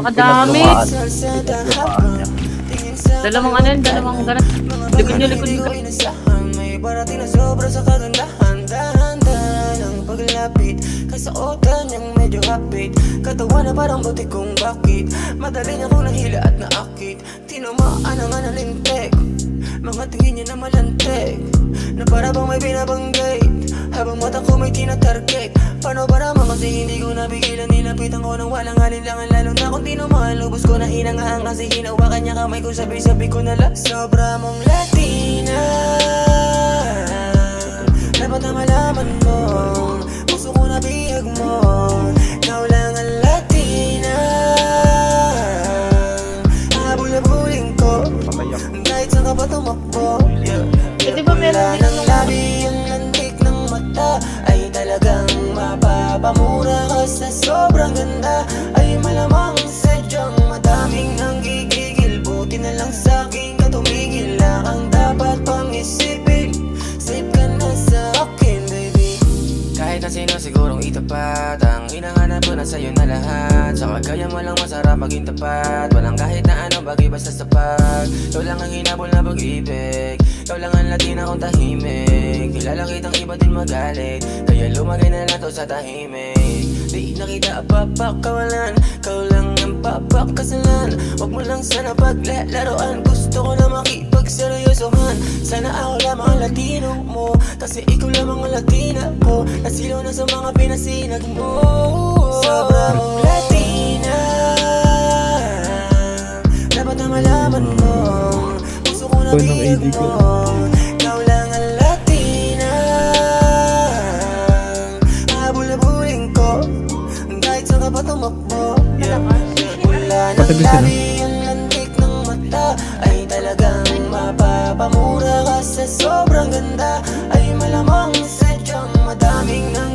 Pakadami. Pinaglumaan. Dalawang ano yun, dalawang ganun. Likod nyo, likod nyo. May parating na sobra sa kagandahan. Dahan-dahan ang paglapit, kasuotan niyang medyo hapit. Katawan na parang butik kong bakit. Madali niya kong nahila at naakit. Tinamaan ang analintek, mga tingin niya na malantek, na para bang may binabanggay. Habang mata ko may tinatarget. Paano ba naman kasi hindi ko napigilan. Nilapitan ko ng walang alinlangan. Lalo na kung tinumahal, lubos ko na hinangaan. Kasi hinawakan niya kamay ko, sabi-sabi ko na lang sobra mong Latina. Dapat na malaman mo, puso ko na bihag mo. Ikaw lang ang Latina. Habol-habuling ko kahit saan ka pa tumakbo. Di ba meron din ng labi ang lantik ng mata ay talagang mapapamura ka sa sobrang ganda. Ay malamang sadyang madaming nang gigigil. Buti na lang sa'king katumigil lang ang dapat pang isipin. Safe ka na sa akin, baby. Kahit na sino sigurong itapat, ang hinahanap ko na sa'yo na lahat. Sa kagaya mo lang masarap maging tapat. Walang kahit na ano bagay basta sapat. Ikaw lang ang hinabol na pag-ibig. Ikaw lang ang Latina kong tahimik. Kilala kitang iba din magalit, kaya lumagay na lang to sa tahimik. Di nakita apapak kawalan, ikaw lang ang papakasalan. Huwag mo lang sana paglalaroan, gusto ko na makipagseryosohan. Sana ako lamang ang Latino mo, kasi ikaw lamang ang Latina ko. Nasilo na sa mga pinasinag mo. Sobra mong Latina, dapat na malaman mo. Gusto ko na bihag mo. Ikaw lang ang Latina. Habol-habuling ko kahit saan ka pa tumakbo. Wala nang labi ang lantik ng mata ay talagang mapapamura ka sa sobrang ganda. Ay malamang sadyang madaming nang